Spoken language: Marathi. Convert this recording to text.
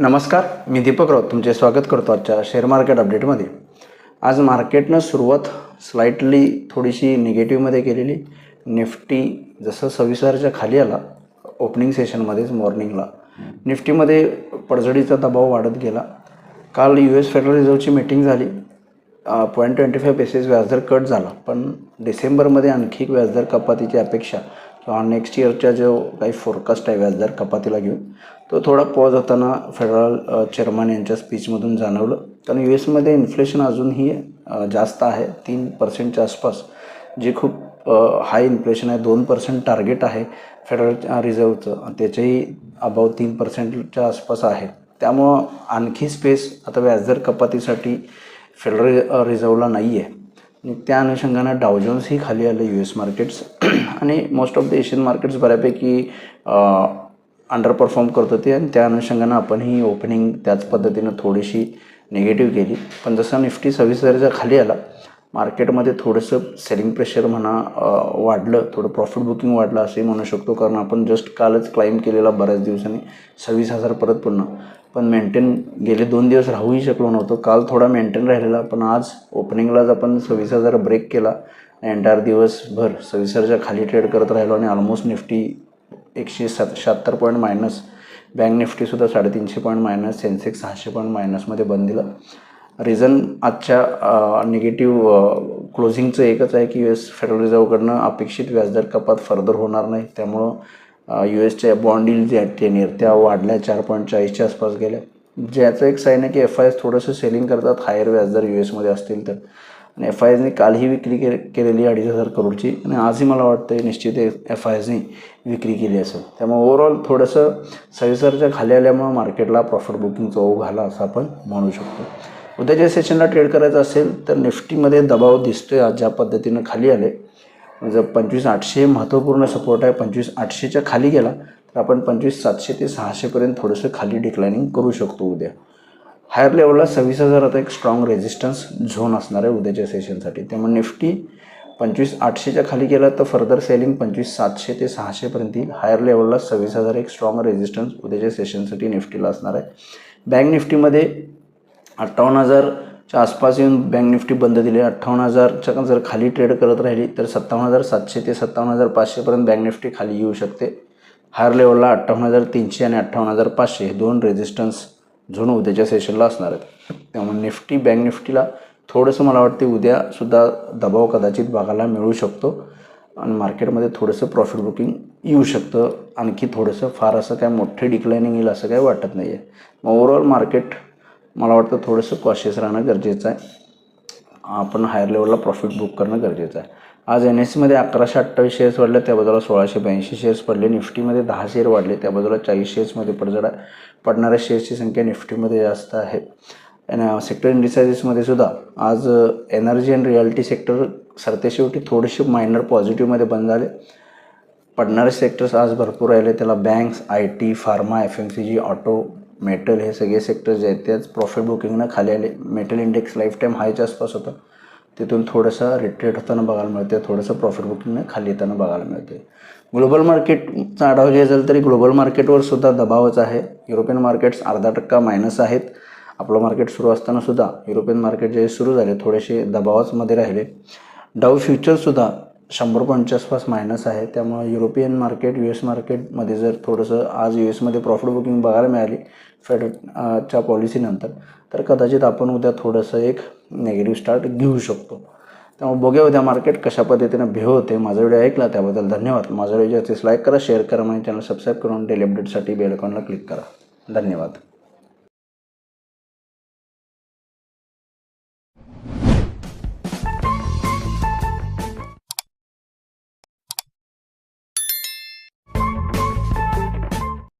नमस्कार, मी दीपक राऊत तुमचे स्वागत करतो आजच्या शेअर मार्केट अपडेटमध्ये। आज मार्केटनं सुरुवात स्लाइटली थोडीशी निगेटिव्हमध्ये केलेली। निफ्टी जसं 26,000च्या खाली आला ओपनिंग सेशनमध्येच मॉर्निंगला निफ्टीमध्ये पडझडीचा दबाव वाढत गेला। काल US फेडरल रिझर्व्हची मीटिंग झाली, 0.25 बेसिस व्याजदर कट झाला, पण डिसेंबरमध्ये आणखी एक व्याजदर कपातीची अपेक्षा किंवा नेक्स्ट इयरच्या जो काही फोरकास्ट आहे व्याजदर कपातीला घेऊन तो थोडा पॉज होताना फेडरल चेअरमन यांच्या स्पीचमधून जाणवलं। कारण US इन्फ्लेशन अजूनही जास्त आहे, 3% आसपास, जे खूप हाय इन्फ्लेशन आहे। 2% टार्गेट आहे फेडरल रिझर्व्हचं, त्याचेही अबाव 3%च्या आसपास आहे। त्यामुळं आणखी स्पेस आता व्याजदर कपातीसाठी फेडरल रिझर्व्हला नाही आहे। त्या अनुषंगानं डाव जोन्सही खाली आलं US मार्केट्स आणि most of the Asian markets बऱ्यापैकी अंडर परफॉर्म करत होते आणि त्या अनुषंगानं आपणही ओपनिंग त्याच पद्धतीनं थोडीशी निगेटिव्ह केली। पण जसं निफ्टी 26,000च्या खाली आला मार्केटमध्ये थोडंसं सेलिंग प्रेशर वाढलं, थोडं प्रॉफिट बुकिंग वाढलं असंही म्हणू शकतो। कारण आपण जस्ट कालच क्लाइंब केलेला बऱ्याच दिवसांनी 26,000 परत पुन्हा, पण मेंटेन गेले 2 दिवस राहूही शकलो नव्हतो। काल थोडा मेंटेन राहिलेला, पण आज ओपनिंगलाच आपण 26,000 ब्रेक केला। एंटायर दिवसभर 26,000च्या खाली ट्रेड करत राहिलो आणि almost Nifty 176 point minus, bank निफ्टीसुद्धा 350 पॉईंट मायनस, सेन्सेक्स 600 पॉईंट मायनसमध्ये बंद दिलं। रिझन आजच्या निगेटिव्ह क्लोजिंगचं एकच आहे की US फेडरल रिझर्व्हकडनं अपेक्षित व्याजदर कपात फर्दर होणार नाही। त्यामुळं USच्या बॉन्ड यील्ड जे आहेत 10 year त्या वाढल्या, 4.40च्या आसपास गेल्या, ज्याचं एक साईन आहे की FIs थोडंसं सेलिंग करतात हायर व्याजदर US असतील तर। आणि FIsनी कालही विक्री केलेली 2,500 करोडची आणि आजही मला वाटतं निश्चित FIsनी विक्री केली असेल। त्यामुळे ओव्हरऑल थोडंसं 26,000च्या खाली आल्यामुळं मार्केटला प्रॉफिट बुकिंगचा ओघ आला असं आपण म्हणू शकतो। उद्याच्या सेशनला ट्रेड करायचं असेल तर निफ्टीमध्ये दबाव दिसतोय आज ज्या पद्धतीनं खाली आले। जर 25,800 महत्त्वपूर्ण सपोर्ट आहे, 25,800च्या खाली गेला तर आपण 25,700 ते 600पर्यंत थोडंसं खाली डिक्लाइनिंग करू शकतो उद्या। हायर लेवलला 26,000 आता एक स्ट्रॉंग रेजिस्टन्स झोन असणार आहे उद्याच्या सेशनसाठी। त्यामुळे निफ्टी 25,800च्या खाली गेला तर फर्दर सेलिंग 25,700 ते 600पर्यंत येईल। हायर लेवलला 26,000 एक स्ट्रॉंग रेजिस्टन्स उद्याच्या सेशनसाठी निफ्टीला असणार आहे। बँक निफ्टीमध्ये 58,000च्या आसपास येऊन बँक निफ्टी बंद दिले। 58,000च्या जर खाली ट्रेड करत राहिली तर 57,700 ते 57,500पर्यंत बँक निफ्टी खाली येऊ शकते। हायर लेवलला 58,300 आणि 58,500 हे 2 रेजिस्टन्स झोन उद्याच्या सेशनला असणार आहेत। त्यामुळे निफ्टी बँक निफ्टीला थोडंसं मला वाटते उद्यासुद्धा दबाव कदाचित बघायला मिळू शकतो आणि मार्केटमध्ये थोडंसं प्रॉफिट बुकिंग येऊ शकतं। आणखी थोडंसं फार असं काय मोठे डिक्लाइनिंग येईल असं काही वाटत नाही आहे। मग ओव्हरऑल मार्केट मला वाटतं थोडंसं कॉशियस राहणं गरजेचं आहे। आपण हायर लेवलला प्रॉफिट बुक करणं गरजेचं आहे। आज NSEमध्ये 1128 शेअर्स वाढले, त्या बाजूला 1682 शेअर्स पडले। निफ्टीमध्ये 10 शेअर वाढले, त्या बाजूला 40 शेअर्समध्ये पडझड आहे। पडणाऱ्या शेअर्सची संख्या निफ्टीमध्ये जास्त आहे। आणि सेक्टर इंडिसाइजेसमध्ये सुद्धा आज एनर्जी अँड रिअल्टी सेक्टर सरतेशेवटी थोडेसे मायनर पॉझिटिव्हमध्ये बंद झाले। पडणारे सेक्टर्स आज भरपूर राहिले, त्याला banks, IT, pharma, FMCG, auto, metal हे सगळे सेक्टर्स जे आहेत त्याच प्रॉफिट बुकिंगनं खाली आले। मेटल इंडेक्स लाईफ टाईम हायच्या आसपास होतं, तिथून थोडंसं रिट्रेट होताना बघायला मिळते, थोडंसं प्रॉफिट बुकिंगनं खाली येताना बघायला मिळते। ग्लोबल मार्केटचा आढावा घ्यायचा झाला तरी ग्लोबल मार्केटवर सुद्धा दबावच आहे। युरोपियन मार्केट्स 0.5% मायनस आहेत। आपलं मार्केट सुरू असताना सुद्धा युरोपियन मार्केट जे सुरू झाले थोडेसे दबावाचमध्ये राहिले। डाव फ्युचरसुद्धा 100 पॉईंटच्या आसपास मायनस आहे। त्यामुळे युरोपियन मार्केट US मार्केटमध्ये जर थोडंसं आज USमध्ये प्रॉफिट बुकिंग बघायला मिळाली फेडच्या पॉलिसीनंतर तर कदाचित आपण उद्या थोडंसं एक नेगेटिव्ह स्टार्ट घेऊ शकतो। त्यामुळे बघूया उद्या मार्केट कशा पद्धतीनं बिहेव होते। माझा व्हिडिओ ऐकला त्याबद्दल धन्यवाद। माझा व्हिडिओ लाईक करा, शेअर करा, माझ्या चॅनल सबस्क्राईब करून डेली अपडेटसाठी बेल आयकॉनला क्लिक करा। धन्यवाद।